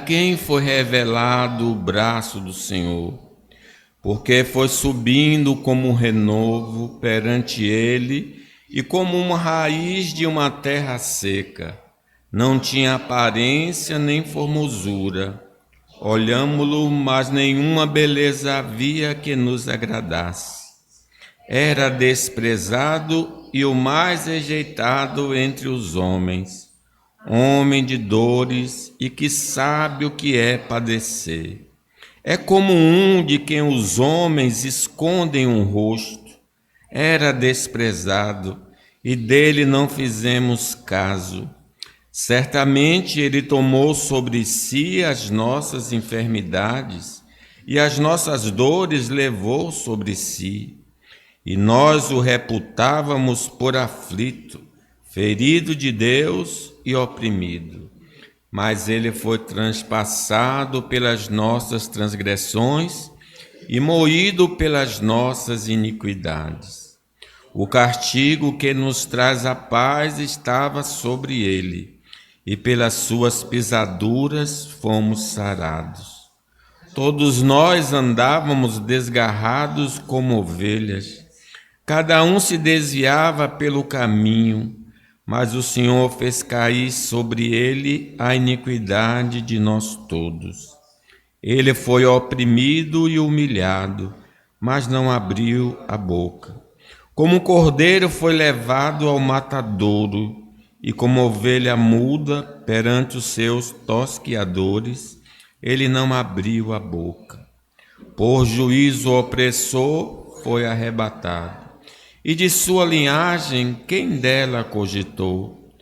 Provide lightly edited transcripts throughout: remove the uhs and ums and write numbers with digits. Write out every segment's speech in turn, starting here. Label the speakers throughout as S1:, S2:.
S1: quem foi revelado o braço do Senhor, porque foi subindo como um renovo perante ele e como uma raiz de uma terra seca. Não tinha aparência nem formosura. Olhámo-lo, mas nenhuma beleza havia que nos agradasse. Era desprezado e o mais rejeitado entre os homens, homem de dores e que sabe o que é padecer. É como um de quem os homens escondem um rosto. Era desprezado e dele não fizemos caso. Certamente ele tomou sobre si as nossas enfermidades e as nossas dores levou sobre si. E nós o reputávamos por aflito, ferido de Deus e oprimido. Mas ele foi transpassado pelas nossas transgressões e moído pelas nossas iniquidades. O castigo que nos traz a paz estava sobre ele, e pelas suas pisaduras fomos sarados. Todos nós andávamos desgarrados como ovelhas, cada um se desviava pelo caminho, mas o Senhor fez cair sobre ele a iniquidade de nós todos. Ele foi oprimido e humilhado, mas não abriu a boca. Como um cordeiro foi levado ao matadouro, e como ovelha muda perante os seus tosquiadores, ele não abriu a boca. Por juízo opressor foi arrebatado. E de sua linhagem, quem dela cogitou?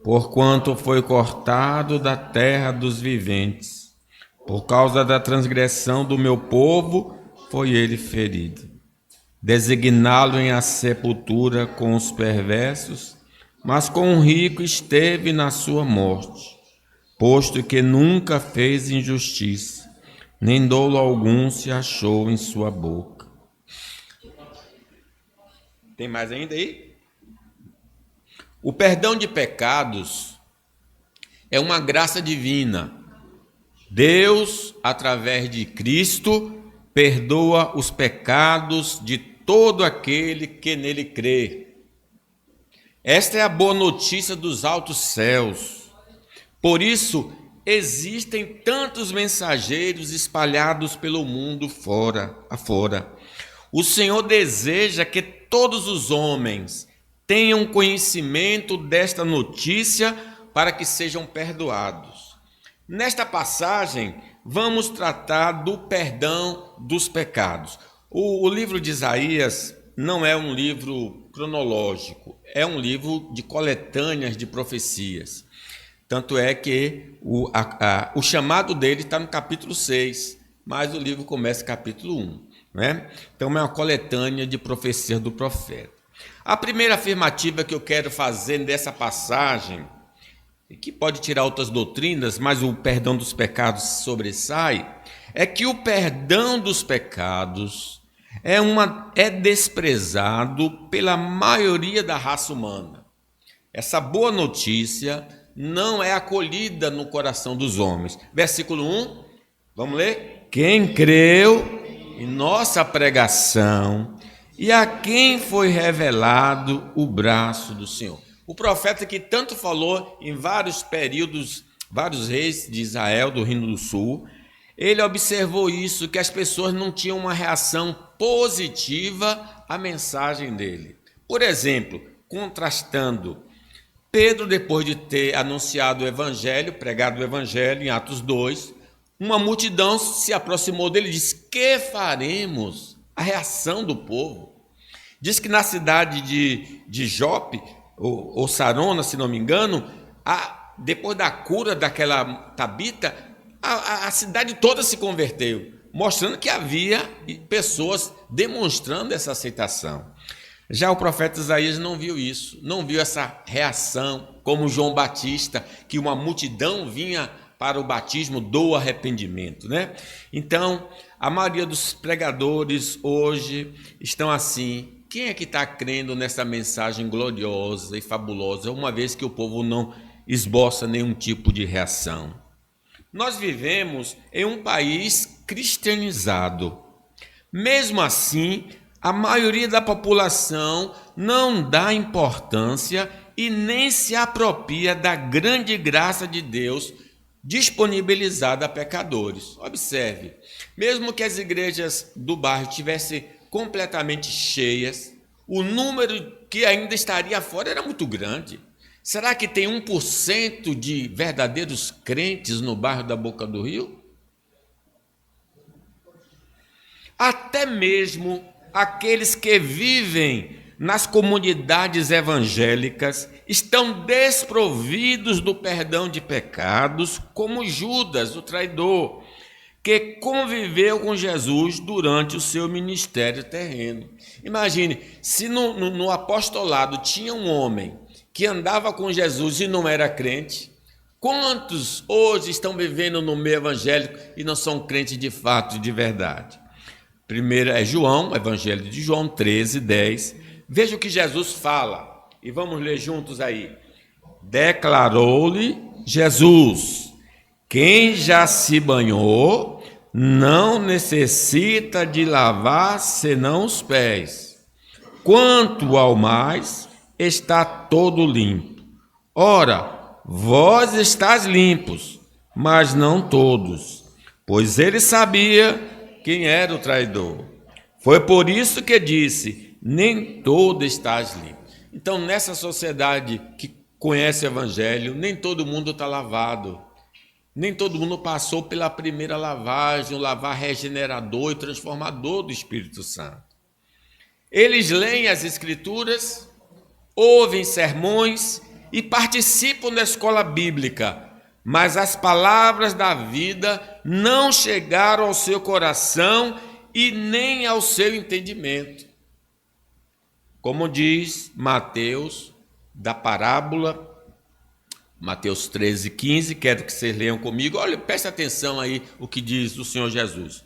S1: Porquanto foi cortado da terra dos viventes. Por causa da transgressão do meu povo, foi ele ferido. Designá-lo em a sepultura com os perversos, mas com o rico esteve na sua morte, posto que nunca fez injustiça, nem dolo algum se achou em sua boca. Tem mais ainda aí? O perdão de pecados é uma graça divina. Deus, através de Cristo, perdoa os pecados de todo aquele que nele crê. Esta é a boa notícia dos altos céus. Por isso, existem tantos mensageiros espalhados pelo mundo afora. O Senhor deseja que todos os homens tenham conhecimento desta notícia para que sejam perdoados. Nesta passagem, vamos tratar do perdão dos pecados. O livro de Isaías não é um livro cronológico, é um livro de coletâneas de profecias. Tanto é que o chamado dele está no capítulo 6, mas o livro começa no capítulo 1. Né? Então é uma coletânea de profecias do profeta. A primeira afirmativa que eu quero fazer dessa passagem, que pode tirar outras doutrinas, mas o perdão dos pecados sobressai, é que o perdão dos pecados é desprezado pela maioria da raça humana. Essa boa notícia não é acolhida no coração dos homens. Versículo 1, vamos ler? Quem creu em nossa pregação e a quem foi revelado o braço do Senhor. O profeta que tanto falou em vários períodos, vários reis de Israel, do Reino do Sul, ele observou isso, que as pessoas não tinham uma reação positiva à mensagem dele. Por exemplo, contrastando, Pedro, depois de ter anunciado o evangelho, pregado o evangelho em Atos 2, uma multidão se aproximou dele e disse: que faremos? A reação do povo. Diz que na cidade de Jope, ou Sarona, se não me engano, depois da cura daquela Tabita, a cidade toda se converteu, mostrando que havia pessoas demonstrando essa aceitação. Já o profeta Isaías não viu isso, não viu essa reação, como João Batista, que uma multidão vinha para o batismo do arrependimento, né? Então, a maioria dos pregadores hoje estão assim: quem é que está crendo nessa mensagem gloriosa e fabulosa, uma vez que o povo não esboça nenhum tipo de reação? Nós vivemos em um país cristianizado. Mesmo assim, a maioria da população não dá importância e nem se apropria da grande graça de Deus disponibilizada a pecadores. Observe, mesmo que as igrejas do bairro estivessem completamente cheias, o número que ainda estaria fora era muito grande. Será que tem 1% de verdadeiros crentes no bairro da Boca do Rio? Até mesmo aqueles que vivem nas comunidades evangélicas estão desprovidos do perdão de pecados, como Judas, o traidor, que conviveu com Jesus durante o seu ministério terreno. Imagine, se no apostolado tinha um homem que andava com Jesus e não era crente, quantos hoje estão vivendo no meio evangélico e não são crentes de fato e de verdade? Primeiro é João, Evangelho de João 13, 10. Veja o que Jesus fala, e vamos ler juntos aí. Declarou-lhe Jesus: quem já se banhou não necessita de lavar senão os pés. Quanto ao mais, está todo limpo. Ora, vós estáis limpos, mas não todos. Pois ele sabia quem era o traidor. Foi por isso que disse: nem todo estás limpo. Então, nessa sociedade que conhece o evangelho, nem todo mundo está lavado. Nem todo mundo passou pela primeira lavagem, o lavar regenerador e transformador do Espírito Santo. Eles leem as Escrituras, ouvem sermões e participam da escola bíblica, mas as palavras da vida não chegaram ao seu coração e nem ao seu entendimento. Como diz Mateus, da parábola, Mateus 13, 15, quero que vocês leiam comigo. Olha, preste atenção aí o que diz o Senhor Jesus.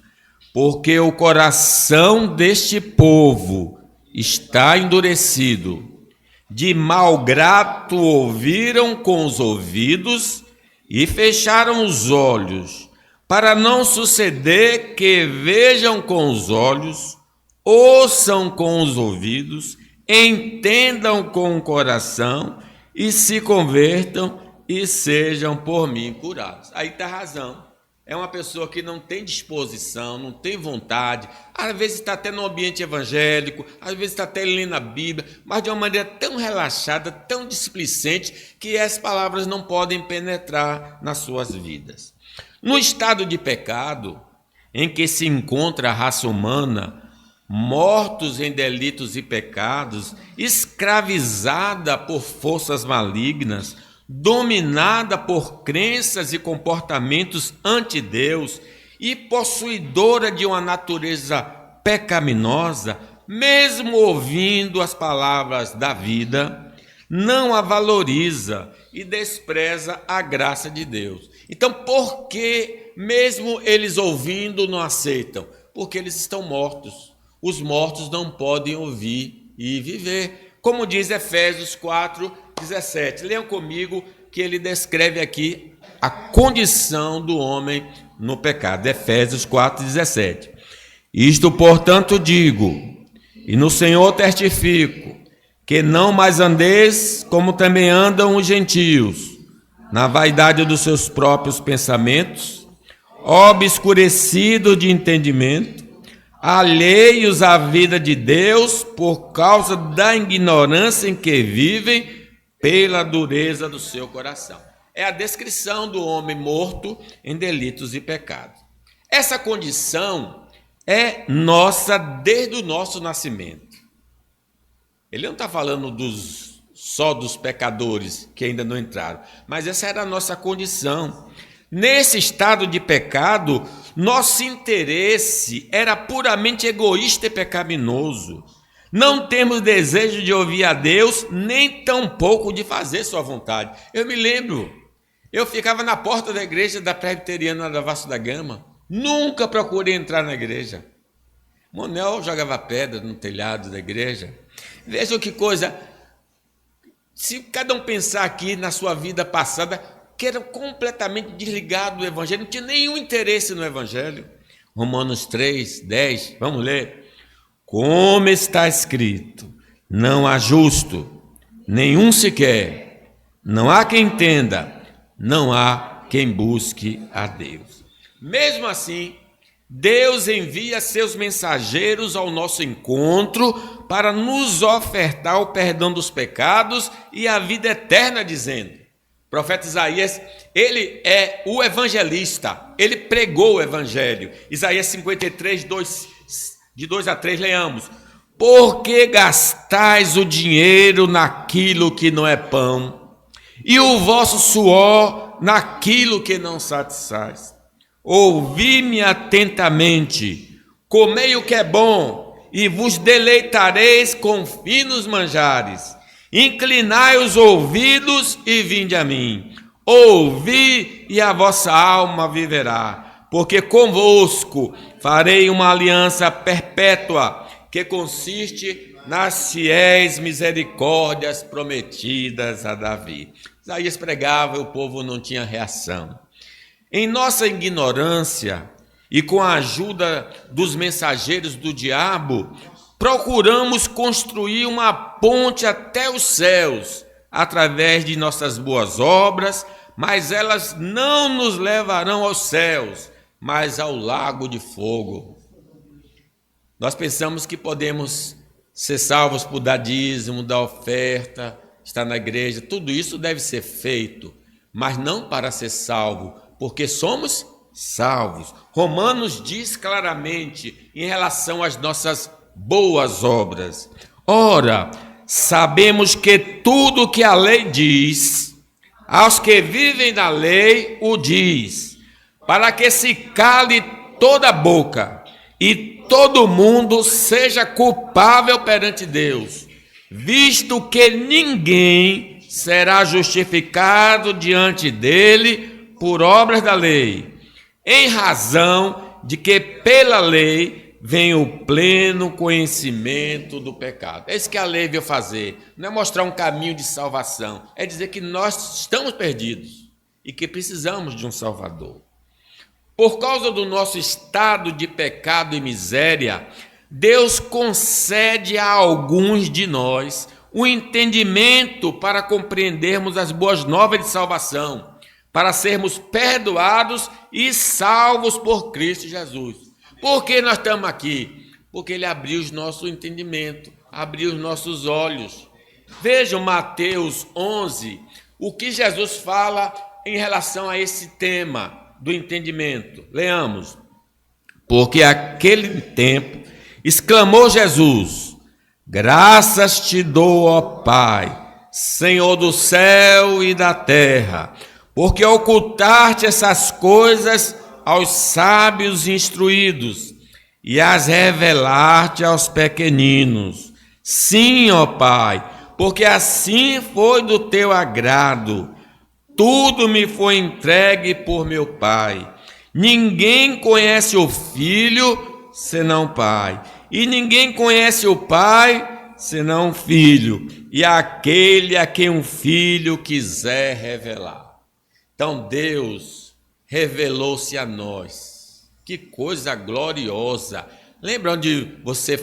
S1: Porque o coração deste povo está endurecido, de mau grato ouviram com os ouvidos e fecharam os olhos, para não suceder que vejam com os olhos, ouçam com os ouvidos, entendam com o coração e se convertam e sejam por mim curados. Aí está a razão. É uma pessoa que não tem disposição, não tem vontade, às vezes está até no ambiente evangélico, às vezes está até lendo a Bíblia, mas de uma maneira tão relaxada, tão displicente, que as palavras não podem penetrar nas suas vidas. No estado de pecado em que se encontra a raça humana, mortos em delitos e pecados, escravizada por forças malignas, dominada por crenças e comportamentos anti-Deus e possuidora de uma natureza pecaminosa, mesmo ouvindo as palavras da vida, não a valoriza e despreza a graça de Deus. Então, por que mesmo eles ouvindo não aceitam? Porque eles estão mortos. Os mortos não podem ouvir e viver. Como diz Efésios 4, 17. Leiam comigo que ele descreve aqui a condição do homem no pecado. Efésios 4, 17. Isto, portanto, digo, e no Senhor testifico, que não mais andeis como também andam os gentios, na vaidade dos seus próprios pensamentos, obscurecidos de entendimento, alheios à vida de Deus por causa da ignorância em que vivem, pela dureza do seu coração. É a descrição do homem morto em delitos e pecados. Essa condição é nossa desde o nosso nascimento. Ele não está falando só dos pecadores que ainda não entraram, mas essa era a nossa condição. Nesse estado de pecado, nosso interesse era puramente egoísta e pecaminoso. Não temos desejo de ouvir a Deus, nem tampouco de fazer sua vontade. Eu me lembro, eu ficava na porta da igreja da Presbiteriana da Vasco da Gama. Nunca procurei entrar na igreja. Monel jogava pedra no telhado da igreja. Vejam que coisa. Se cada um pensar aqui na sua vida passada, que era completamente desligado do Evangelho, não tinha nenhum interesse no Evangelho. Romanos 3, 10, vamos ler. Como está escrito, não há justo, nenhum sequer, não há quem entenda, não há quem busque a Deus. Mesmo assim, Deus envia seus mensageiros ao nosso encontro para nos ofertar o perdão dos pecados e a vida eterna, dizendo: o profeta Isaías, ele é o evangelista, ele pregou o evangelho. Isaías 53, de 2 a 3, leamos. Por que gastais o dinheiro naquilo que não é pão, e o vosso suor naquilo que não satisfaz? Ouvi-me atentamente, comei o que é bom, e vos deleitareis com finos manjares. Inclinai os ouvidos e vinde a mim. Ouvi e a vossa alma viverá, porque convosco farei uma aliança perpétua, que consiste nas fiéis misericórdias prometidas a Davi. Isaías pregava e o povo não tinha reação. Em nossa ignorância e com a ajuda dos mensageiros do diabo, procuramos construir uma ponte até os céus através de nossas boas obras, mas elas não nos levarão aos céus, mas ao lago de fogo. Nós pensamos que podemos ser salvos por dar dízimo, dar oferta, estar na igreja, tudo isso deve ser feito, mas não para ser salvo, porque somos salvos. Romanos diz claramente em relação às nossas boas obras. Ora, sabemos que tudo o que a lei diz, aos que vivem na lei o diz, para que se cale toda a boca e todo mundo seja culpável perante Deus, visto que ninguém será justificado diante dele por obras da lei, em razão de que pela lei vem o pleno conhecimento do pecado. É isso que a lei veio fazer, não é mostrar um caminho de salvação, é dizer que nós estamos perdidos e que precisamos de um Salvador. Por causa do nosso estado de pecado e miséria, Deus concede a alguns de nós o entendimento para compreendermos as boas novas de salvação, para sermos perdoados e salvos por Cristo Jesus. Por que nós estamos aqui? Porque Ele abriu o nosso entendimento, abriu os nossos olhos. Vejam Mateus 11, o que Jesus fala em relação a esse tema do entendimento. Leamos. Porque aquele tempo exclamou Jesus: graças te dou, ó Pai, Senhor do céu e da terra, porque ocultaste essas coisas aos sábios instruídos e as revelaste aos pequeninos. Sim, ó Pai, porque assim foi do teu agrado. Tudo me foi entregue por meu Pai. Ninguém conhece o Filho senão o Pai, e ninguém conhece o Pai senão o Filho, e aquele a quem o Filho quiser revelar. Então Deus revelou-se a nós. Que coisa gloriosa! Lembra onde você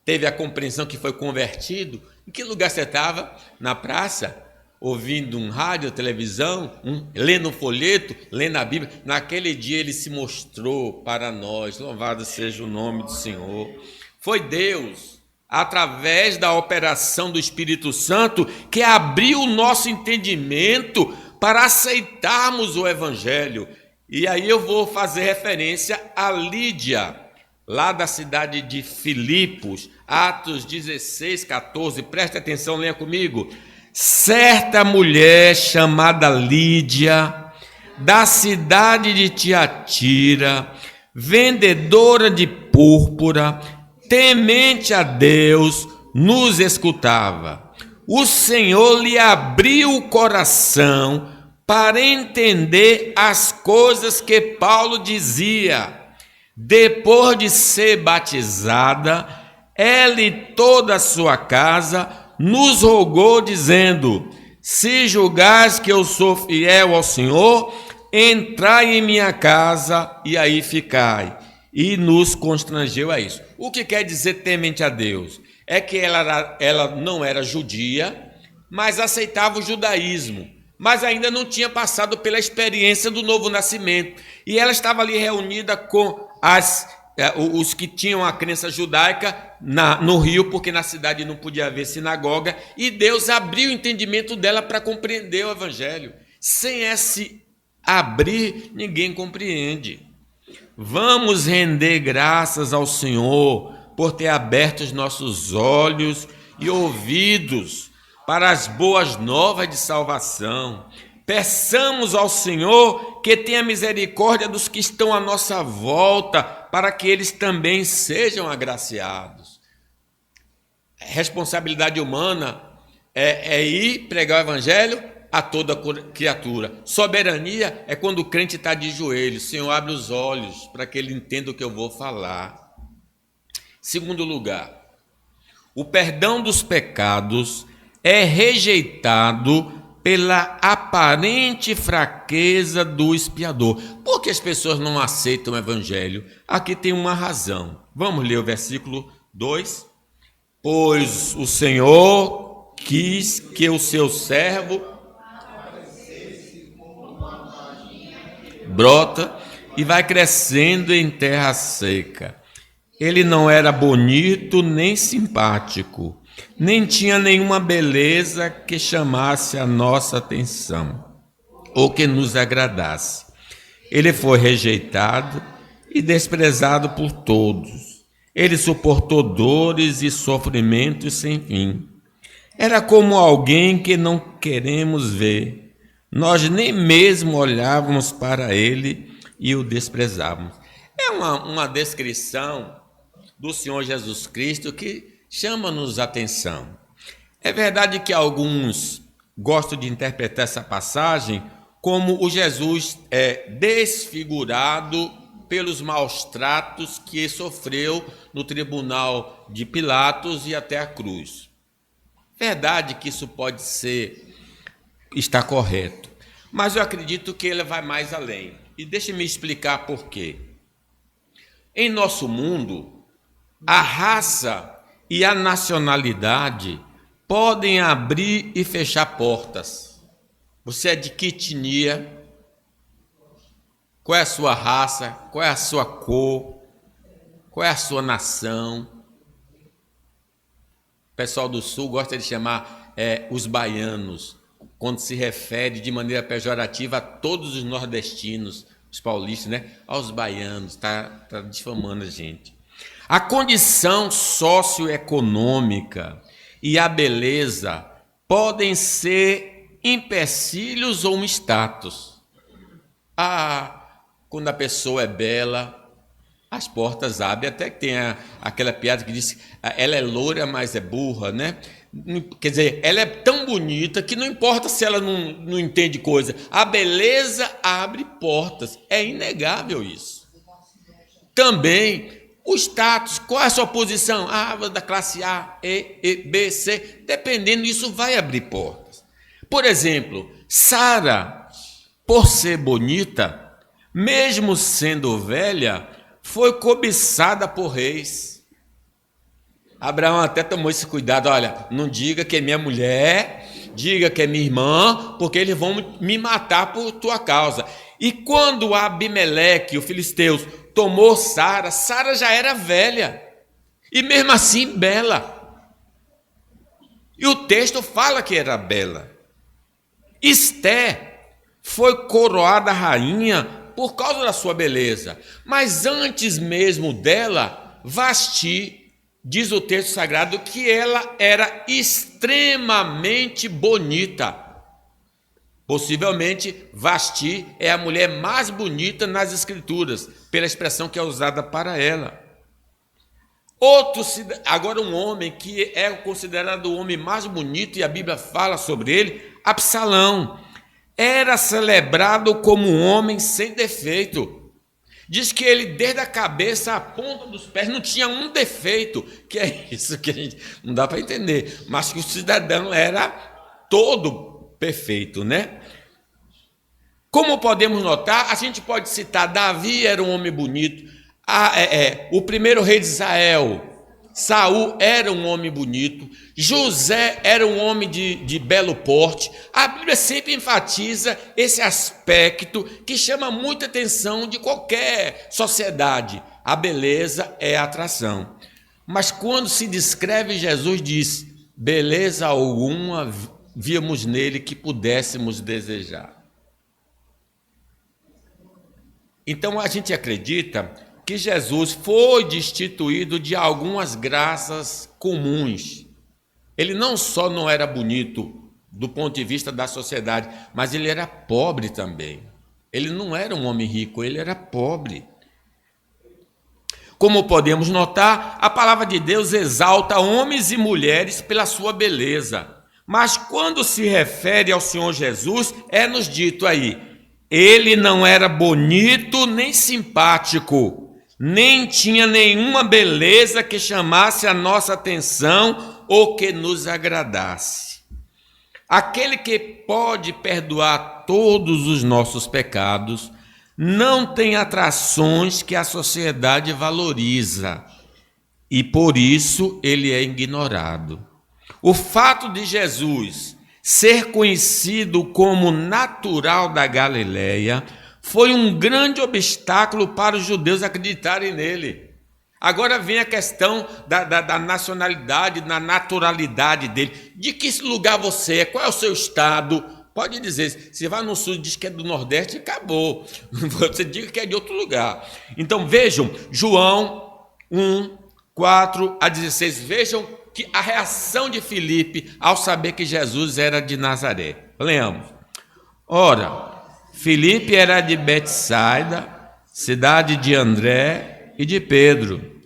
S1: teve a compreensão que foi convertido? Em que lugar você estava? Na praça? Ouvindo um rádio, televisão, lendo um folheto, lendo a Bíblia. Naquele dia Ele se mostrou para nós. Louvado seja o nome do Senhor. Foi Deus, através da operação do Espírito Santo, que abriu o nosso entendimento para aceitarmos o Evangelho. E aí eu vou fazer referência a Lídia, lá da cidade de Filipos, Atos 16, 14. Preste atenção, leia comigo. Certa mulher chamada Lídia, da cidade de Tiatira, vendedora de púrpura, temente a Deus, nos escutava. O Senhor lhe abriu o coração para entender as coisas que Paulo dizia. Depois de ser batizada, ela e toda a sua casa nos rogou, dizendo: Se julgais que eu sou fiel ao Senhor, entrai em minha casa e aí ficai. E nos constrangeu a isso. O que quer dizer temente a Deus? É que ela não era judia, mas aceitava o judaísmo, mas ainda não tinha passado pela experiência do novo nascimento. E ela estava ali reunida com os que tinham a crença judaica no Rio, porque na cidade não podia haver sinagoga, e Deus abriu o entendimento dela para compreender o evangelho. Sem esse abrir, ninguém compreende. Vamos render graças ao Senhor por ter aberto os nossos olhos e ouvidos para as boas novas de salvação. Peçamos ao Senhor que tenha misericórdia dos que estão à nossa volta, para que eles também sejam agraciados. Responsabilidade humana é ir pregar o evangelho a toda criatura. Soberania é quando o crente está de joelhos. Senhor, abre os olhos para que ele entenda o que eu vou falar. Segundo lugar, o perdão dos pecados é rejeitado pela aparente fraqueza do expiador. Por que as pessoas não aceitam o evangelho? Aqui tem uma razão. Vamos ler o versículo 2. Pois o Senhor quis que o seu servo brota e vai crescendo em terra seca. Ele não era bonito nem simpático, nem tinha nenhuma beleza que chamasse a nossa atenção ou que nos agradasse. Ele foi rejeitado e desprezado por todos. Ele suportou dores e sofrimentos sem fim. Era como alguém que não queremos ver. Nós nem mesmo olhávamos para ele e o desprezávamos. É uma descrição do Senhor Jesus Cristo que chama-nos a atenção. É verdade que alguns gostam de interpretar essa passagem como o Jesus desfigurado pelos maus tratos que sofreu no tribunal de Pilatos e até a cruz. Verdade que isso pode está correto, mas eu acredito que ele vai mais além. E deixe-me explicar por quê. Em nosso mundo, a raça e a nacionalidade podem abrir e fechar portas. Você é de que etnia? Qual é a sua raça? Qual é a sua cor? Qual é a sua nação? O pessoal do Sul gosta de chamar os baianos, quando se refere de maneira pejorativa a todos os nordestinos, os paulistas, né? Aos baianos, tá difamando a gente. A condição socioeconômica e a beleza podem ser empecilhos ou um status. Quando a pessoa é bela, as portas abrem, até que tem aquela piada que diz ela é loura, mas é burra, né? Quer dizer, ela é tão bonita que não importa se ela não entende coisa. A beleza abre portas, é inegável isso. Também o status, qual é a sua posição? Da classe A, E, B, C, dependendo, isso vai abrir portas. Por exemplo, Sara, por ser bonita, mesmo sendo velha, foi cobiçada por reis. Abraão até tomou esse cuidado, olha, não diga que é minha mulher, diga que é minha irmã, porque eles vão me matar por tua causa. E quando Abimeleque, o filisteu, tomou Sara, Sara já era velha, e mesmo assim bela. E o texto fala que era bela. Esté foi coroada rainha por causa da sua beleza, mas antes mesmo dela, Vasti, diz o texto sagrado que ela era extremamente bonita. Possivelmente, Vasti é a mulher mais bonita nas Escrituras, pela expressão que é usada para ela. Agora um homem que é considerado o homem mais bonito, e a Bíblia fala sobre ele, Absalão, era celebrado como um homem sem defeito. Diz que ele, desde a cabeça à ponta dos pés, não tinha um defeito, que é isso que a gente não dá para entender, mas que o cidadão era todo perfeito, né? Como podemos notar, a gente pode citar Davi era um homem bonito, o primeiro rei de Israel, Saul era um homem bonito, José era um homem de belo porte. A Bíblia sempre enfatiza esse aspecto que chama muita atenção de qualquer sociedade. A beleza é a atração. Mas quando se descreve Jesus, diz: beleza alguma víamos nele que pudéssemos desejar. Então a gente acredita que Jesus foi destituído de algumas graças comuns. Ele não só não era bonito do ponto de vista da sociedade, mas ele era pobre também. Ele não era um homem rico, ele era pobre. Como podemos notar, a palavra de Deus exalta homens e mulheres pela sua beleza. Mas quando se refere ao Senhor Jesus, é-nos dito aí: ele não era bonito nem simpático, nem tinha nenhuma beleza que chamasse a nossa atenção ou que nos agradasse. Aquele que pode perdoar todos os nossos pecados não tem atrações que a sociedade valoriza e por isso ele é ignorado. O fato de Jesus ser conhecido como natural da Galileia foi um grande obstáculo para os judeus acreditarem nele. Agora vem a questão da nacionalidade, da naturalidade dele. De que lugar você é? Qual é o seu estado? Pode dizer, se vai no sul e diz que é do Nordeste, acabou. Você diga que é de outro lugar. Então vejam, João 1, 4 a 16, vejam que a reação de Filipe ao saber que Jesus era de Nazaré. Leamos. Ora, Filipe era de Betsaida, cidade de André e de Pedro.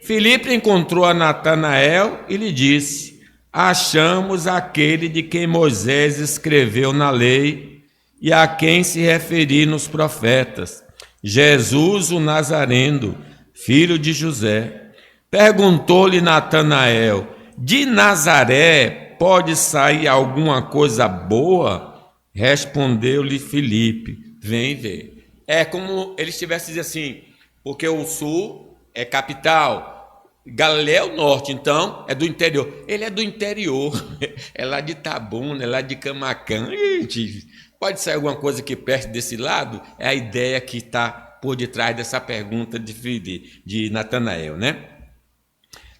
S1: Filipe encontrou a Natanael e lhe disse: achamos aquele de quem Moisés escreveu na lei e a quem se referiram os profetas, Jesus o Nazareno, filho de José. Perguntou-lhe Natanael: de Nazaré pode sair alguma coisa boa? Respondeu-lhe Filipe: vem ver. É como ele estivesse dizendo assim, porque o sul é capital, Galileia é o norte, então é do interior. Ele é do interior, é lá de Itabuna, é lá de Camaquã. Gente, pode sair alguma coisa que preste desse lado? É a ideia que está por detrás dessa pergunta de Natanael, né?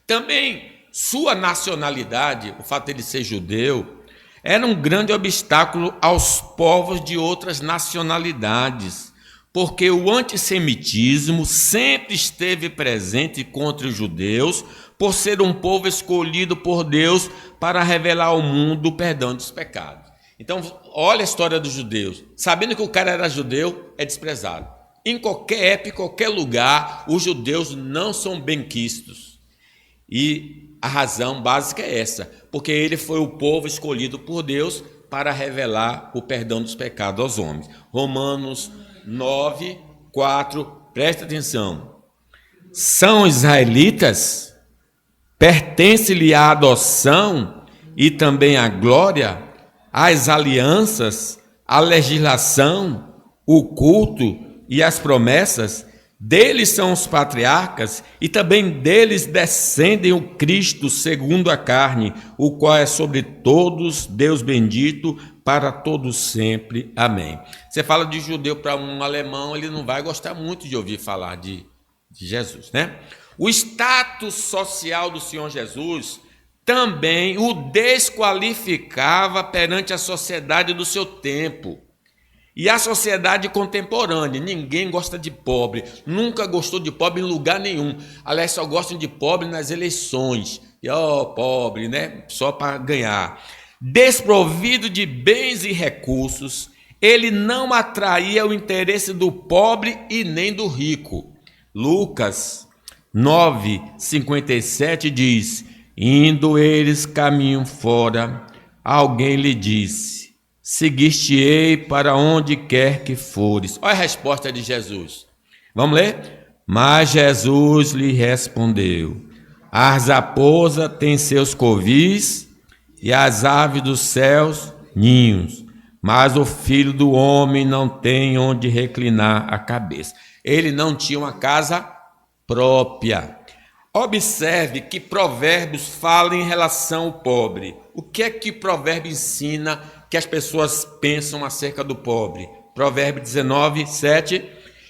S1: Também sua nacionalidade, o fato de ele ser judeu, era um grande obstáculo aos povos de outras nacionalidades, porque o antissemitismo sempre esteve presente contra os judeus, por ser um povo escolhido por Deus para revelar ao mundo o perdão dos pecados. Então, olha a história dos judeus. Sabendo que o cara era judeu, é desprezado. Em qualquer época, em qualquer lugar, os judeus não são benquistos. E a razão básica é essa, porque ele foi o povo escolhido por Deus para revelar o perdão dos pecados aos homens. Romanos 9, 4, presta atenção. São israelitas? Pertence-lhe a adoção e também a glória, as alianças, a legislação, o culto e as promessas? Deles são os patriarcas, e também deles descendem o Cristo segundo a carne, o qual é sobre todos Deus bendito para todos sempre. Amém. Você fala de judeu para um alemão, ele não vai gostar muito de ouvir falar de Jesus, né? O status social do Senhor Jesus também o desqualificava perante a sociedade do seu tempo. E a sociedade contemporânea, ninguém gosta de pobre, nunca gostou de pobre em lugar nenhum. Aliás, só gostam de pobre nas eleições. E pobre, né? Só para ganhar. Desprovido de bens e recursos, ele não atraía o interesse do pobre e nem do rico. Lucas 9:57 diz: indo eles caminho fora, alguém lhe disse: seguiste-ei para onde quer que fores. Olha a resposta de Jesus. Vamos ler? Mas Jesus lhe respondeu: as raposas têm seus covis e as aves dos céus ninhos, mas o Filho do Homem não tem onde reclinar a cabeça. Ele não tinha uma casa própria. Observe que Provérbios fala em relação ao pobre. O que é que Provérbio ensina que as pessoas pensam acerca do pobre? Provérbio 19, 7.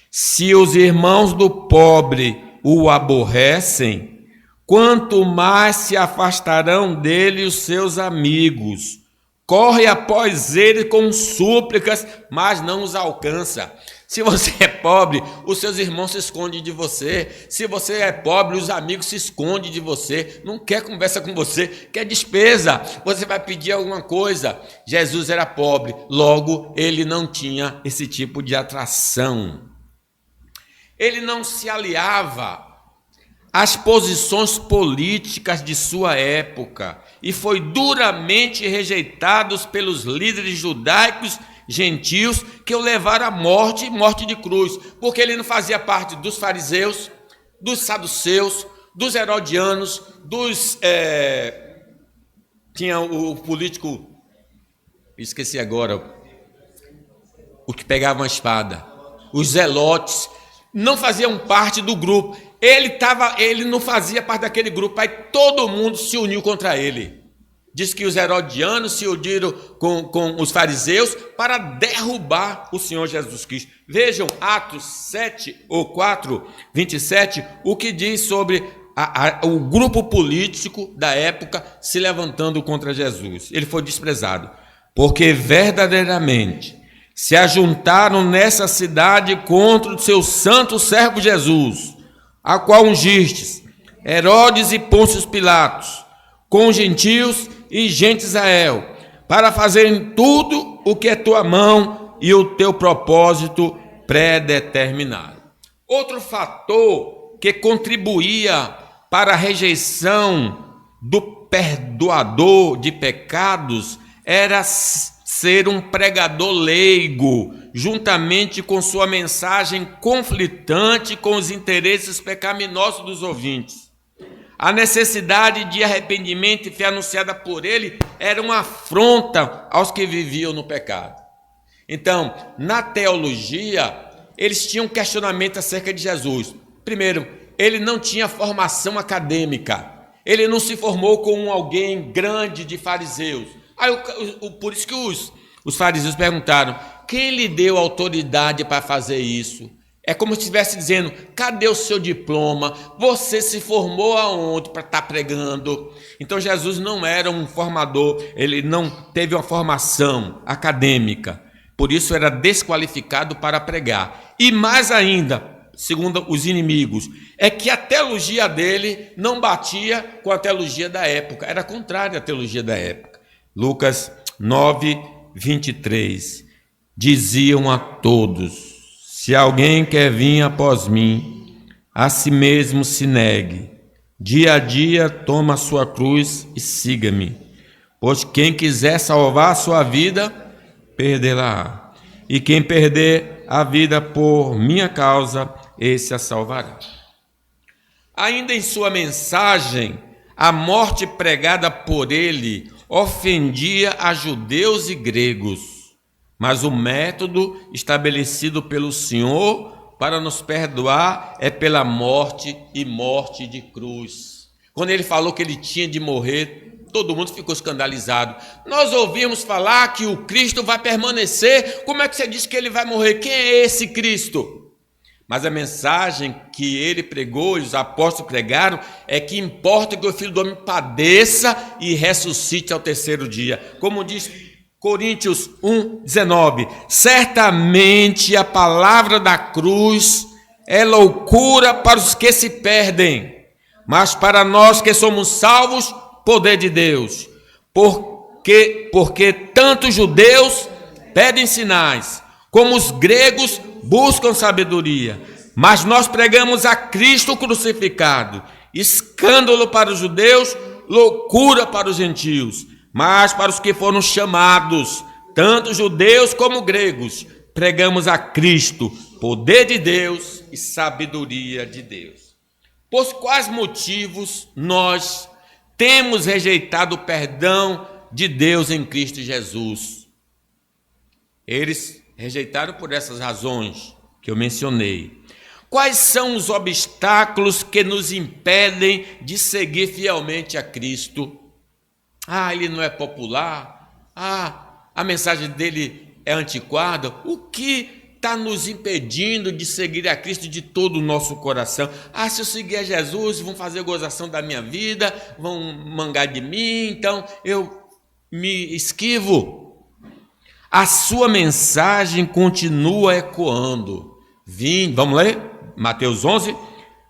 S1: Se os irmãos do pobre o aborrecem, quanto mais se afastarão dele os seus amigos. Corre após ele com súplicas, mas não os alcança. Se você é pobre, os seus irmãos se escondem de você. Se você é pobre, os amigos se escondem de você. Não quer conversa com você, quer despesa. Você vai pedir alguma coisa. Jesus era pobre, logo ele não tinha esse tipo de atração. Ele não se aliava às posições políticas de sua época e foi duramente rejeitado pelos líderes judaicos gentios que o levaram à morte de cruz, porque ele não fazia parte dos fariseus, dos saduceus, dos herodianos, tinha o político, esqueci agora, o que pegava uma espada, os zelotes, não faziam parte do grupo. Ele não fazia parte daquele grupo, aí todo mundo se uniu contra ele. Diz que os herodianos se uniram com os fariseus para derrubar o Senhor Jesus Cristo. Vejam Atos 7 ou 4, 27, o que diz sobre o grupo político da época se levantando contra Jesus. Ele foi desprezado, porque verdadeiramente se ajuntaram nessa cidade contra o seu santo servo Jesus, a qual ungistes, Herodes e Pôncio Pilatos, com gentios e gente de Israel, para fazerem tudo o que é tua mão e o teu propósito pré-determinado. Outro fator que contribuía para a rejeição do perdoador de pecados era ser um pregador leigo, juntamente com sua mensagem conflitante com os interesses pecaminosos dos ouvintes. A necessidade de arrependimento e fé anunciada por ele era uma afronta aos que viviam no pecado. Então, na teologia, eles tinham questionamento acerca de Jesus. Primeiro, ele não tinha formação acadêmica. Ele não se formou com alguém grande de fariseus. Por isso que os fariseus perguntaram, quem lhe deu autoridade para fazer isso? É como se estivesse dizendo, cadê o seu diploma? Você se formou aonde para estar pregando? Então Jesus não era um formador, ele não teve uma formação acadêmica, por isso era desqualificado para pregar. E mais ainda, segundo os inimigos, é que a teologia dele não batia com a teologia da época, era contrária à teologia da época. Lucas 9, 23, diziam a todos, se alguém quer vir após mim, a si mesmo se negue, dia a dia toma a sua cruz e siga-me, pois quem quiser salvar a sua vida, perdê-la-á, e quem perder a vida por minha causa, esse a salvará. Ainda em sua mensagem, a morte pregada por ele ofendia a judeus e gregos, mas o método estabelecido pelo Senhor para nos perdoar é pela morte e morte de cruz. Quando ele falou que ele tinha de morrer, todo mundo ficou escandalizado. Nós ouvimos falar que o Cristo vai permanecer, como é que você diz que ele vai morrer? Quem é esse Cristo? Mas a mensagem que ele pregou e os apóstolos pregaram é que importa que o Filho do Homem padeça e ressuscite ao terceiro dia. Como diz Coríntios 1:19, certamente a palavra da cruz é loucura para os que se perdem, mas para nós que somos salvos, poder de Deus. Porque tanto os judeus pedem sinais, como os gregos buscam sabedoria, mas nós pregamos a Cristo crucificado, escândalo para os judeus, loucura para os gentios, mas para os que foram chamados, tanto judeus como gregos, pregamos a Cristo, poder de Deus e sabedoria de Deus. Por quais motivos nós temos rejeitado o perdão de Deus em Cristo Jesus. Eles rejeitaram por essas razões que eu mencionei. Quais são os obstáculos que nos impedem de seguir fielmente a Cristo? Ele não é popular. A mensagem dele é antiquada. O que está nos impedindo de seguir a Cristo de todo o nosso coração? Se eu seguir a Jesus, vão fazer gozação da minha vida, vão mangar de mim, então eu me esquivo. A sua mensagem continua ecoando. Vamos ler? Mateus 11.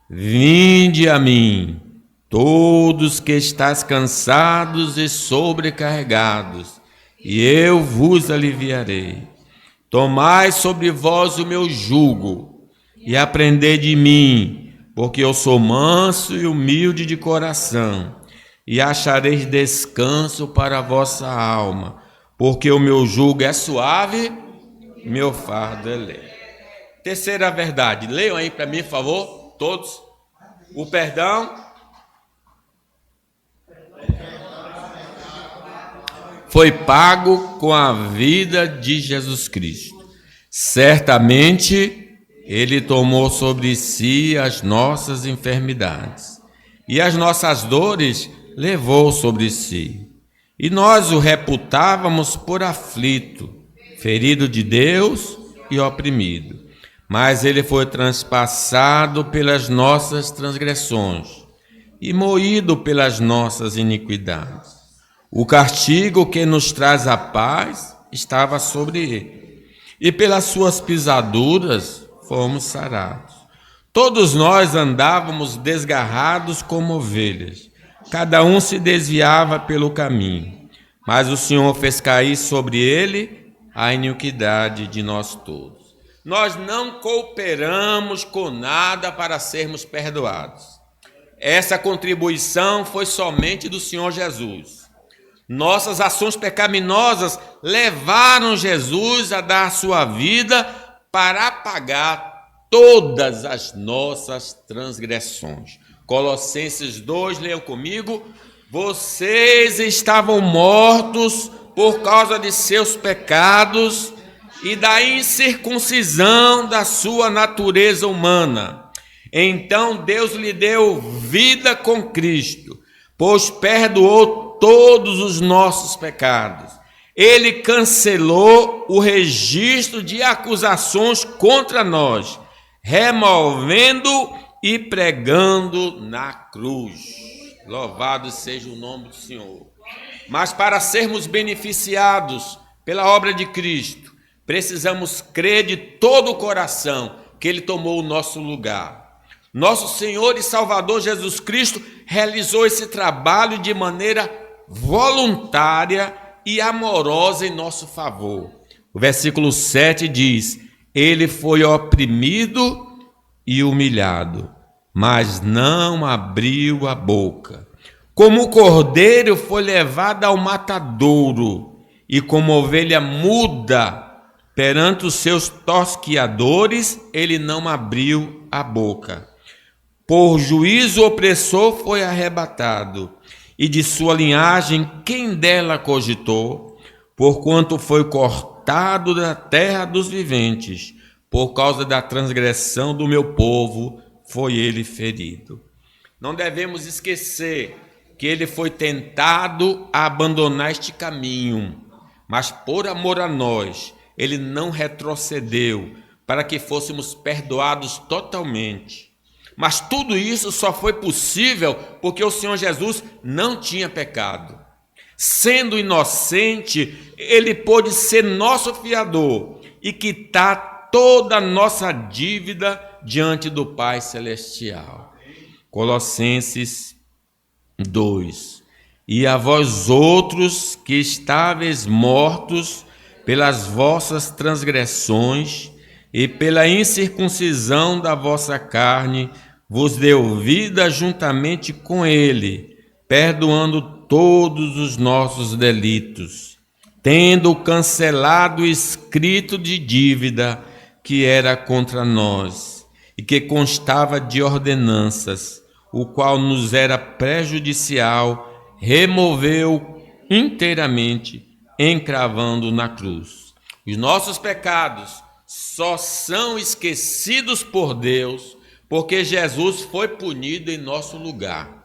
S1: Vinde a mim, todos que estáis cansados e sobrecarregados, e eu vos aliviarei. Tomai sobre vós o meu jugo, e aprendei de mim, porque eu sou manso e humilde de coração, e achareis descanso para a vossa alma, porque o meu jugo é suave, meu fardo é leve. Terceira verdade, leiam aí para mim, por favor, todos. O perdão foi pago com a vida de Jesus Cristo. Certamente, ele tomou sobre si as nossas enfermidades e as nossas dores levou sobre si. E nós o reputávamos por aflito, ferido de Deus e oprimido. Mas ele foi transpassado pelas nossas transgressões e moído pelas nossas iniquidades. O castigo que nos traz a paz estava sobre ele, e pelas suas pisaduras fomos sarados. Todos nós andávamos desgarrados como ovelhas, cada um se desviava pelo caminho, mas o Senhor fez cair sobre ele a iniquidade de nós todos. Nós não cooperamos com nada para sermos perdoados. Essa contribuição foi somente do Senhor Jesus. Nossas ações pecaminosas levaram Jesus a dar a sua vida para apagar todas as nossas transgressões. Colossenses 2, leiam comigo. Vocês estavam mortos por causa de seus pecados e da incircuncisão da sua natureza humana. Então Deus lhe deu vida com Cristo, pois perdoou todos os nossos pecados. Ele cancelou o registro de acusações contra nós, removendo e pregando na cruz. Louvado seja o nome do Senhor. Mas para sermos beneficiados pela obra de Cristo, precisamos crer de todo o coração que Ele tomou o nosso lugar. Nosso Senhor e Salvador Jesus Cristo realizou esse trabalho de maneira voluntária e amorosa em nosso favor. O versículo 7 diz: Ele foi oprimido e humilhado, mas não abriu a boca. Como o cordeiro foi levado ao matadouro, e como ovelha muda perante os seus tosquiadores, ele não abriu a boca. Por juízo opressor foi arrebatado, e de sua linhagem quem dela cogitou? Porquanto foi cortado da terra dos viventes, por causa da transgressão do meu povo foi ele ferido. Não devemos esquecer que ele foi tentado a abandonar este caminho, mas por amor a nós, ele não retrocedeu para que fôssemos perdoados totalmente. Mas tudo isso só foi possível porque o Senhor Jesus não tinha pecado. Sendo inocente, ele pôde ser nosso fiador e quitar toda a nossa dívida diante do Pai Celestial. Colossenses 2. E a vós outros que estáveis mortos pelas vossas transgressões e pela incircuncisão da vossa carne, vos deu vida juntamente com ele, perdoando todos os nossos delitos, tendo cancelado o escrito de dívida que era contra nós e que constava de ordenanças, o qual nos era prejudicial, removeu inteiramente, encravando na cruz. Os nossos pecados só são esquecidos por Deus porque Jesus foi punido em nosso lugar.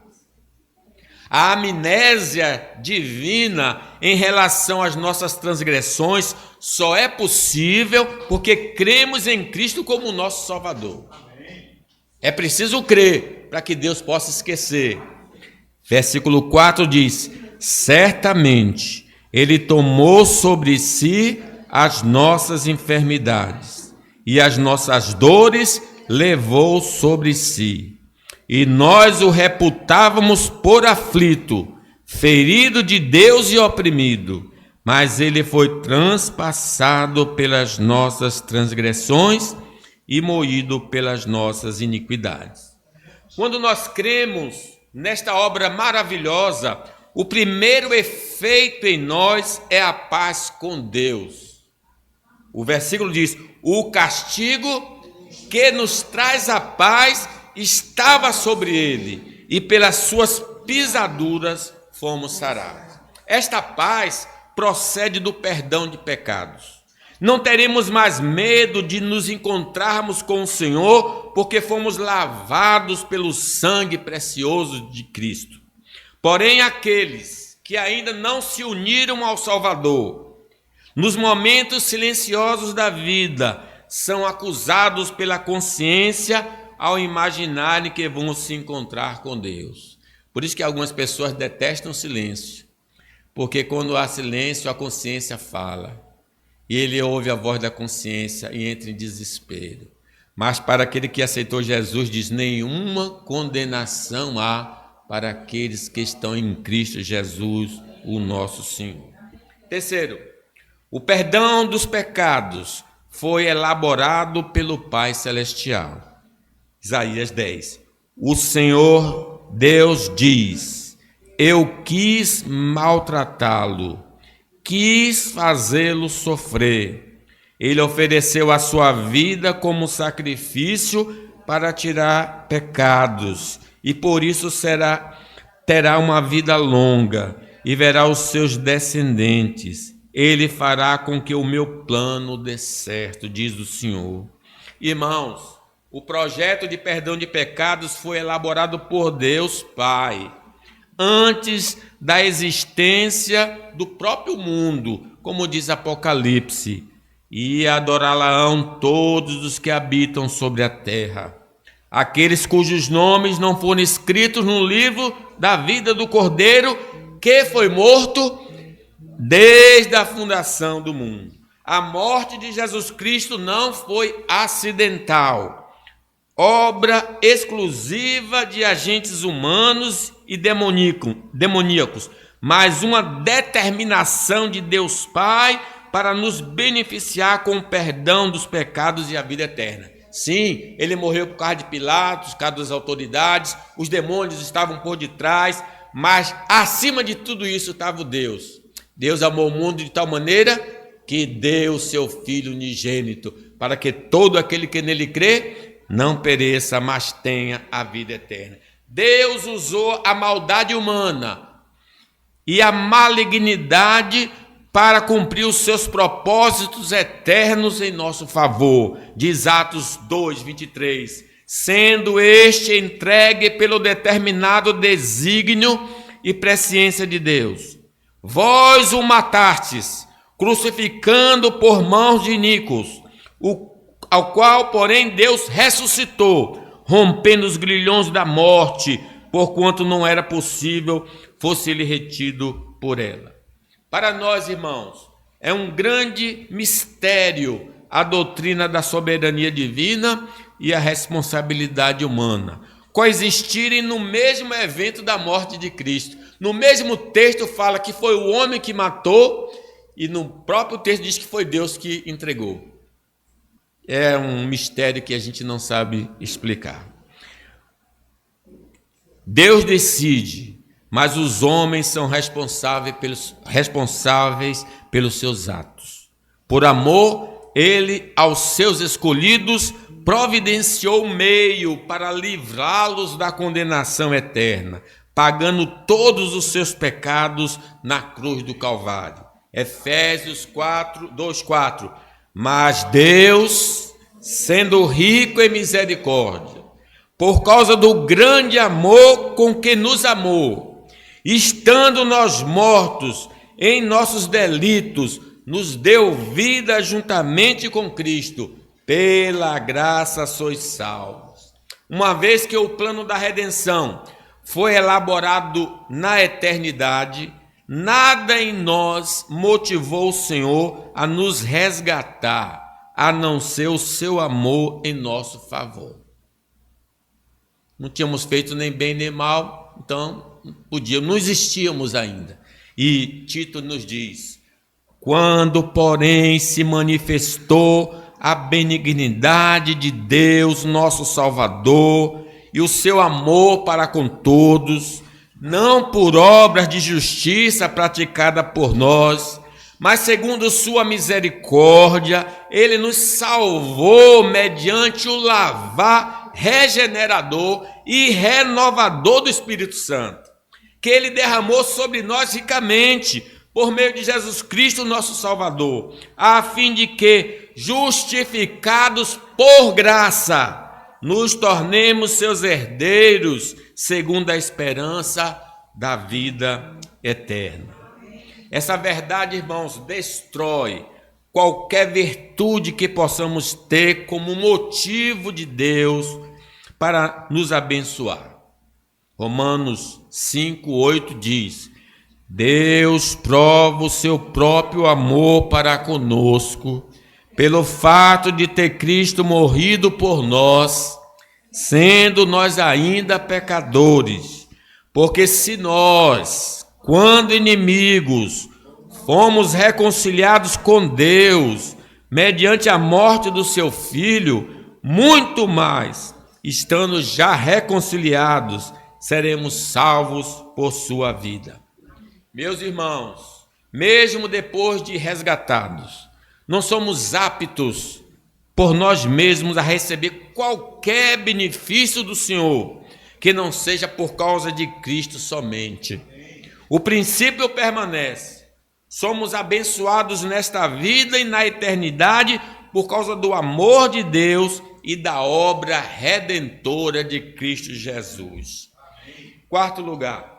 S1: A amnésia divina em relação às nossas transgressões só é possível porque cremos em Cristo como nosso Salvador. É preciso crer para que Deus possa esquecer. Versículo 4 diz: certamente Ele tomou sobre si as nossas enfermidades e as nossas dores levou sobre si. E nós o reputávamos por aflito, ferido de Deus e oprimido, mas ele foi transpassado pelas nossas transgressões e moído pelas nossas iniquidades. Quando nós cremos nesta obra maravilhosa, o primeiro efeito em nós é a paz com Deus. O versículo diz: o castigo que nos traz a paz estava sobre ele, e pelas suas pisaduras fomos sarados. Esta paz procede do perdão de pecados. Não teremos mais medo de nos encontrarmos com o Senhor, porque fomos lavados pelo sangue precioso de Cristo. Porém, aqueles que ainda não se uniram ao Salvador, nos momentos silenciosos da vida, são acusados pela consciência ao imaginarem que vão se encontrar com Deus. Por isso que algumas pessoas detestam o silêncio, porque quando há silêncio, a consciência fala, e ele ouve a voz da consciência e entra em desespero. Mas para aquele que aceitou Jesus, diz: nenhuma condenação há para aqueles que estão em Cristo Jesus, o nosso Senhor. Terceiro, o perdão dos pecados foi elaborado pelo Pai Celestial. Isaías 10. O Senhor Deus diz: eu quis maltratá-lo, quis fazê-lo sofrer. Ele ofereceu a sua vida como sacrifício para tirar pecados, e por isso terá uma vida longa, e verá os seus descendentes. Ele fará com que o meu plano dê certo, diz o Senhor. Irmãos, o projeto de perdão de pecados foi elaborado por Deus Pai, antes da existência do próprio mundo, como diz Apocalipse: e adorá-la-ão todos os que habitam sobre a terra, aqueles cujos nomes não foram escritos no livro da vida do Cordeiro, que foi morto desde a fundação do mundo. A morte de Jesus Cristo não foi acidental, obra exclusiva de agentes humanos e demoníacos, mas uma determinação de Deus Pai para nos beneficiar com o perdão dos pecados e a vida eterna. Sim, ele morreu por causa de Pilatos, por causa das autoridades, os demônios estavam por detrás, mas acima de tudo isso estava o Deus. Deus amou o mundo de tal maneira que deu o seu Filho unigênito, para que todo aquele que nele crê não pereça, mas tenha a vida eterna. Deus usou a maldade humana e a malignidade para cumprir os seus propósitos eternos em nosso favor. Diz Atos 2:23, sendo este entregue pelo determinado desígnio e presciência de Deus. Vós o matastes, crucificando por mãos de iníquos, ao qual, porém, Deus ressuscitou, rompendo os grilhões da morte, porquanto não era possível fosse ele retido por ela. Para nós, irmãos, é um grande mistério a doutrina da soberania divina e a responsabilidade humana coexistirem no mesmo evento da morte de Cristo. No mesmo texto fala que foi o homem que matou, e no próprio texto diz que foi Deus que entregou. É um mistério que a gente não sabe explicar. Deus decide, mas os homens são responsáveis pelos seus atos. Por amor, ele, aos seus escolhidos, providenciou meio para livrá-los da condenação eterna, pagando todos os seus pecados na cruz do Calvário. Efésios 2:4. Mas Deus, sendo rico em misericórdia, por causa do grande amor com que nos amou, estando nós mortos em nossos delitos, nos deu vida juntamente com Cristo. Pela graça sois salvos. Uma vez que o plano da redenção foi elaborado na eternidade, nada em nós motivou o Senhor a nos resgatar, a não ser o seu amor em nosso favor. Não tínhamos feito nem bem nem mal, então não existíamos ainda. E Tito nos diz: quando, porém, se manifestou a benignidade de Deus, nosso Salvador, e o seu amor para com todos, não por obras de justiça praticada por nós, mas segundo sua misericórdia, ele nos salvou mediante o lavar regenerador e renovador do Espírito Santo, que ele derramou sobre nós ricamente, por meio de Jesus Cristo, nosso Salvador, a fim de que, justificados por graça, nos tornemos seus herdeiros, segundo a esperança da vida eterna. Essa verdade, irmãos, destrói qualquer virtude que possamos ter como motivo de Deus para nos abençoar. Romanos 5:8 diz: Deus prova o seu próprio amor para conosco, pelo fato de ter Cristo morrido por nós, sendo nós ainda pecadores. Porque se nós, quando inimigos, fomos reconciliados com Deus, mediante a morte do seu Filho, muito mais, estando já reconciliados, seremos salvos por sua vida. Meus irmãos, mesmo depois de resgatados, não somos aptos por nós mesmos a receber qualquer benefício do Senhor, que não seja por causa de Cristo somente. O princípio permanece. Somos abençoados nesta vida e na eternidade por causa do amor de Deus e da obra redentora de Cristo Jesus. Quarto lugar,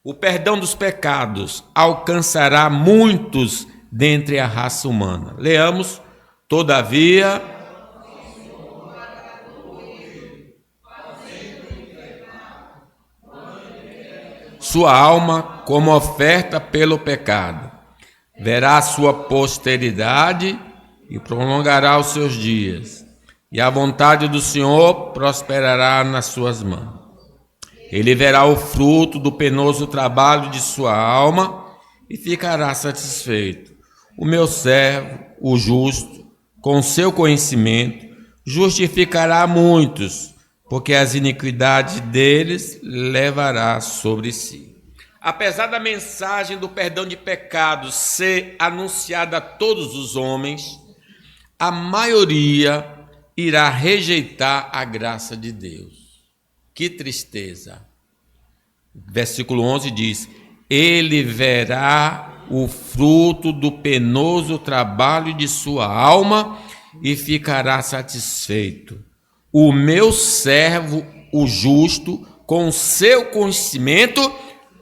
S1: o perdão dos pecados alcançará muitos dentre a raça humana. Leamos: todavia, sua alma como oferta pelo pecado, verá a sua posteridade e prolongará os seus dias, e a vontade do Senhor prosperará nas suas mãos. Ele verá o fruto do penoso trabalho de sua alma e ficará satisfeito. O meu servo, o justo, com seu conhecimento, justificará muitos, porque as iniquidades deles levará sobre si. Apesar da mensagem do perdão de pecados ser anunciada a todos os homens, a maioria irá rejeitar a graça de Deus. Que tristeza! Versículo 11 diz: ele verá o fruto do penoso trabalho de sua alma e ficará satisfeito. O meu servo, o justo, com seu conhecimento,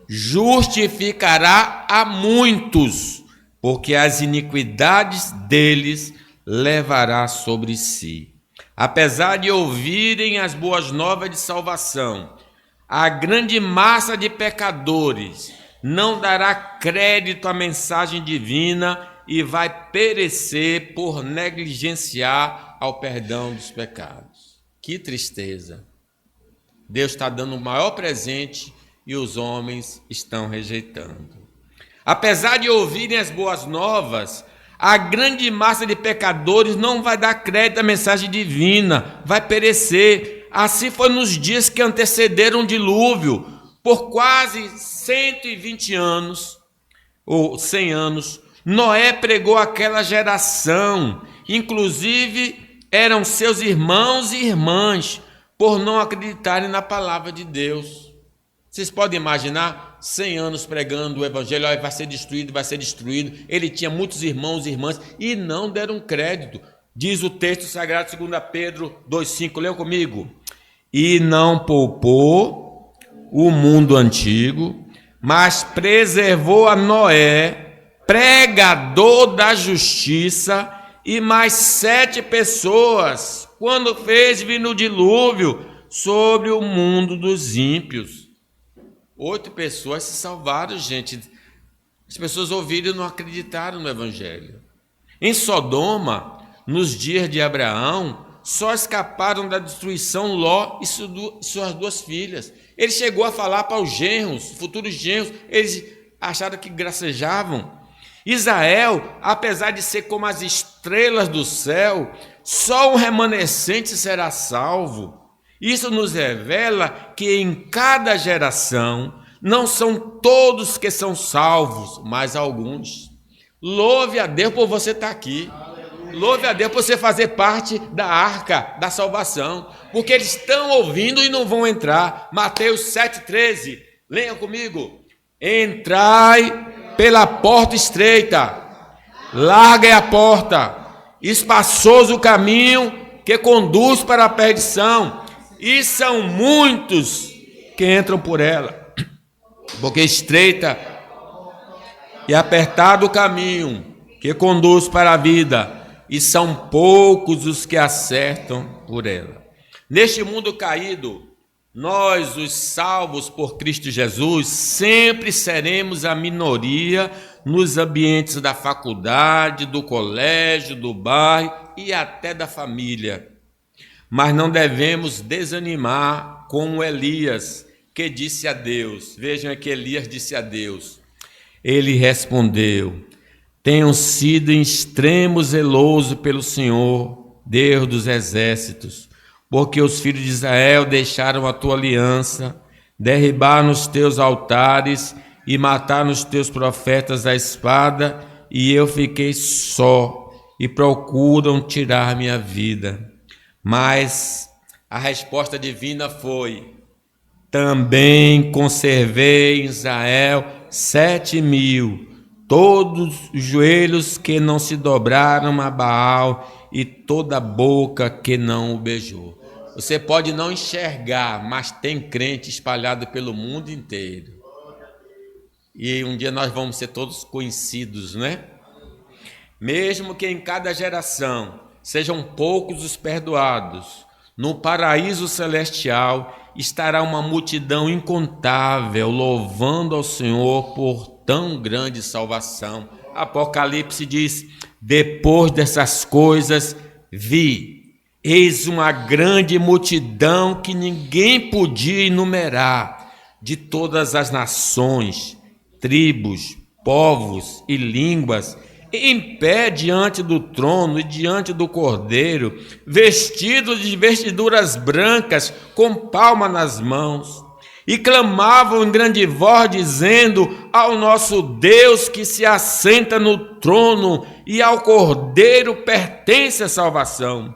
S1: justificará a muitos, porque as iniquidades deles levará sobre si. Apesar de ouvirem as boas novas de salvação, a grande massa de pecadores não dará crédito à mensagem divina e vai perecer por negligenciar ao perdão dos pecados. Que tristeza! Deus está dando o maior presente e os homens estão rejeitando. Apesar de ouvirem as boas novas, a grande massa de pecadores não vai dar crédito à mensagem divina, vai perecer. Assim foi nos dias que antecederam o dilúvio. Por quase 120 anos, ou 100 anos, Noé pregou àquela geração. Inclusive, eram seus irmãos e irmãs, por não acreditarem na palavra de Deus. Vocês podem imaginar 100 anos pregando o evangelho, olha, vai ser destruído, vai ser destruído. Ele tinha muitos irmãos e irmãs e não deram crédito. Diz o texto sagrado, 2 Pedro 2,5, leu comigo. E não poupou o mundo antigo, mas preservou a Noé, pregador da justiça, e mais 7 pessoas, quando fez vir no dilúvio sobre o mundo dos ímpios. 8 pessoas se salvaram, gente. As pessoas ouviram e não acreditaram no evangelho. Em Sodoma, nos dias de Abraão, só escaparam da destruição Ló e suas 2 filhas. Ele chegou a falar para os genros, futuros genros, eles acharam que gracejavam. Israel, apesar de ser como as estrelas do céu, só um remanescente será salvo. Isso nos revela que em cada geração não são todos que são salvos, mas alguns. Louve a Deus por você estar aqui. Louve a Deus por você fazer parte da arca da salvação, porque eles estão ouvindo e não vão entrar. Mateus 7,13, leia comigo. Entrai pela porta estreita, larga é a porta, espaçoso o caminho que conduz para a perdição, e são muitos que entram por ela, porque estreita e apertado o caminho que conduz para a vida, e são poucos os que acertam por ela. Neste mundo caído, nós, os salvos por Cristo Jesus, sempre seremos a minoria nos ambientes da faculdade, do colégio, do bairro e até da família. Mas não devemos desanimar como Elias, que disse a Deus. Vejam que Elias disse a Deus. Ele respondeu: tenho sido em extremo zeloso pelo Senhor, Deus dos exércitos, porque os filhos de Israel deixaram a tua aliança, derribaram os teus altares e mataram os teus profetas à espada, e eu fiquei só, e procuram tirar minha vida. Mas a resposta divina foi: também conservei em Israel 7.000, todos os joelhos que não se dobraram a Baal e toda a boca que não o beijou. Você pode não enxergar, mas tem crente espalhado pelo mundo inteiro. E um dia nós vamos ser todos conhecidos, né? Mesmo que em cada geração sejam poucos os perdoados, no paraíso celestial estará uma multidão incontável louvando ao Senhor por tão grande salvação. Apocalipse diz: depois dessas coisas vi, eis uma grande multidão que ninguém podia enumerar, de todas as nações, tribos, povos e línguas, em pé diante do trono e diante do Cordeiro, vestidos de vestiduras brancas, com palma nas mãos, e clamavam em grande voz, dizendo: ao nosso Deus que se assenta no trono e ao Cordeiro pertence a salvação.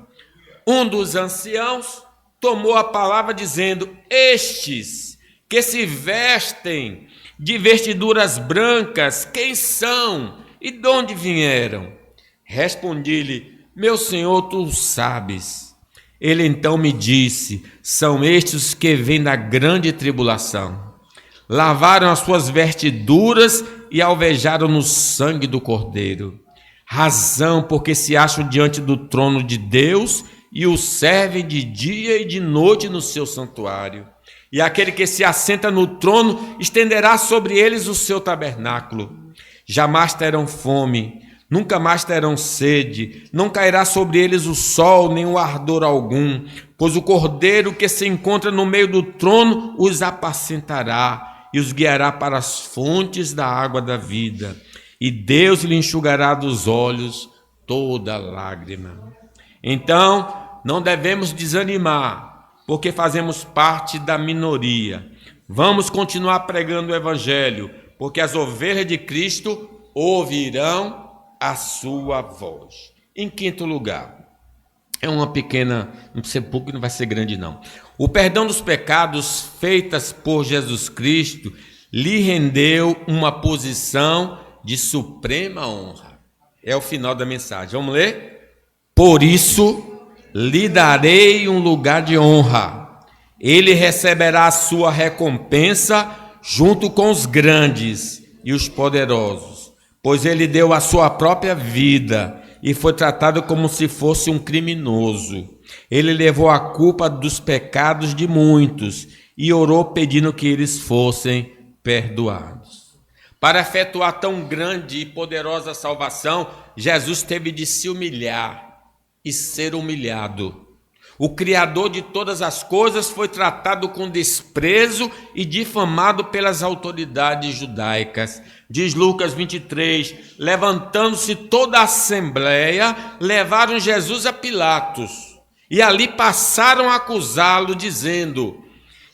S1: Um dos anciãos tomou a palavra, dizendo: estes que se vestem de vestiduras brancas, quem são e de onde vieram? Respondi-lhe: meu senhor, tu sabes. Ele então me disse: são estes que vêm da grande tribulação. Lavaram as suas vestiduras e alvejaram no sangue do Cordeiro. Razão porque se acham diante do trono de Deus e o servem de dia e de noite no seu santuário. E aquele que se assenta no trono estenderá sobre eles o seu tabernáculo. Jamais terão fome, nunca mais terão sede, não cairá sobre eles o sol, nem o ardor algum, pois o Cordeiro que se encontra no meio do trono os apacentará e os guiará para as fontes da água da vida, e Deus lhe enxugará dos olhos toda lágrima. Então, não devemos desanimar, porque fazemos parte da minoria. Vamos continuar pregando o Evangelho, porque as ovelhas de Cristo ouvirão a sua voz. Em quinto lugar, é uma pequena, não precisa ser pouco, não vai ser grande não. O perdão dos pecados feitas por Jesus Cristo lhe rendeu uma posição de suprema honra. É o final da mensagem. Vamos ler? Por isso lhe darei um lugar de honra. Ele receberá a sua recompensa junto com os grandes e os poderosos, pois ele deu a sua própria vida e foi tratado como se fosse um criminoso. Ele levou a culpa dos pecados de muitos e orou pedindo que eles fossem perdoados. Para efetuar tão grande e poderosa salvação, Jesus teve de se humilhar e ser humilhado. O Criador de todas as coisas foi tratado com desprezo e difamado pelas autoridades judaicas. Diz Lucas 23, levantando-se toda a assembleia, levaram Jesus a Pilatos e ali passaram a acusá-lo, dizendo: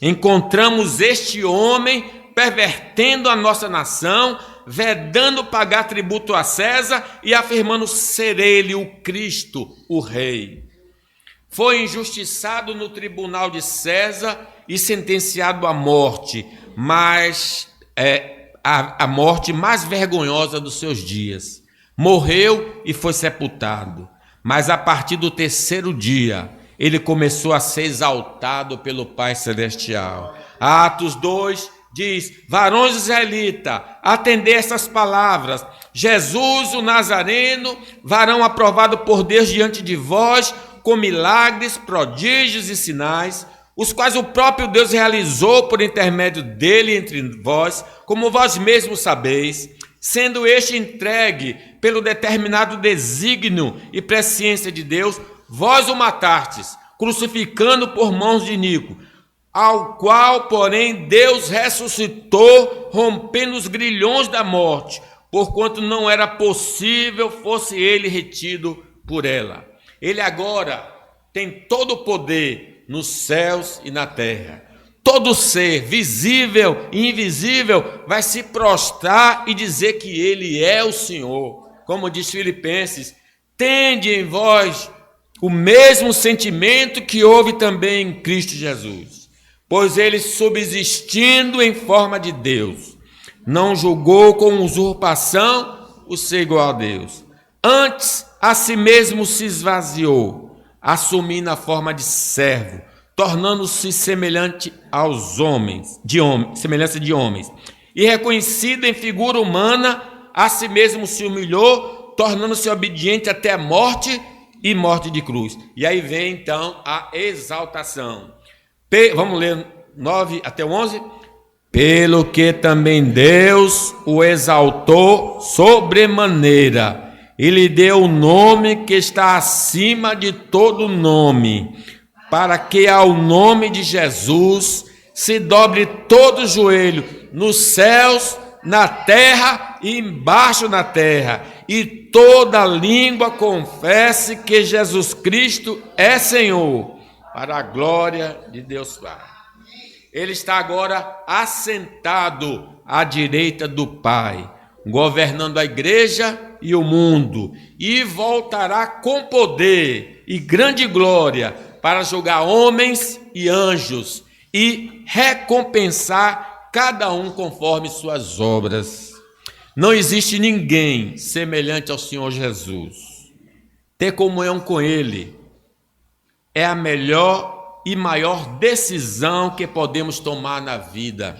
S1: encontramos este homem pervertendo a nossa nação, vedando pagar tributo a César e afirmando ser ele o Cristo, o Rei. Foi injustiçado no tribunal de César e sentenciado à morte, mas a morte mais vergonhosa dos seus dias. Morreu e foi sepultado, mas a partir do terceiro dia, ele começou a ser exaltado pelo Pai Celestial. Atos 2 diz: varões israelitas, atendei estas palavras. Jesus, o Nazareno, varão aprovado por Deus diante de vós, com milagres, prodígios e sinais, os quais o próprio Deus realizou por intermédio dele entre vós, como vós mesmos sabeis, sendo este entregue pelo determinado desígnio e presciência de Deus, vós o matastes, crucificando por mãos de Nico, ao qual, porém, Deus ressuscitou, rompendo os grilhões da morte, porquanto não era possível fosse ele retido por ela. Ele agora tem todo o poder nos céus e na terra. Todo ser, visível e invisível, vai se prostrar e dizer que ele é o Senhor. Como diz Filipenses, tende em vós o mesmo sentimento que houve também em Cristo Jesus. Pois ele, subsistindo em forma de Deus, não julgou com usurpação o ser igual a Deus. Antes, a si mesmo se esvaziou, assumindo a forma de servo, tornando-se semelhante aos homens, semelhança de homens. E reconhecido em figura humana, a si mesmo se humilhou, tornando-se obediente até a morte e morte de cruz. E aí vem então a exaltação. Vamos ler 9 até 11? Pelo que também Deus o exaltou sobremaneira, e lhe deu o nome que está acima de todo nome, para que ao nome de Jesus se dobre todo o joelho, nos céus, na terra e embaixo da terra, e toda língua confesse que Jesus Cristo é Senhor, para a glória de Deus Pai. Ele está agora assentado à direita do Pai, governando a igreja e o mundo, e voltará com poder e grande glória para julgar homens e anjos e recompensar cada um conforme suas obras. Não existe ninguém semelhante ao Senhor Jesus. Ter comunhão com Ele é a melhor e maior decisão que podemos tomar na vida.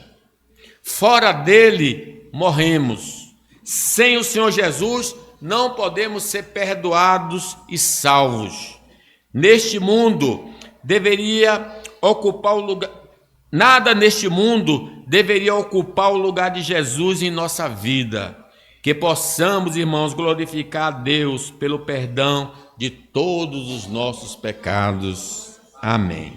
S1: Fora dele, morremos. Sem o Senhor Jesus, não podemos ser perdoados e salvos. Neste mundo, nada neste mundo deveria ocupar o lugar de Jesus em nossa vida. Que possamos, irmãos, glorificar a Deus pelo perdão de todos os nossos pecados. Amém.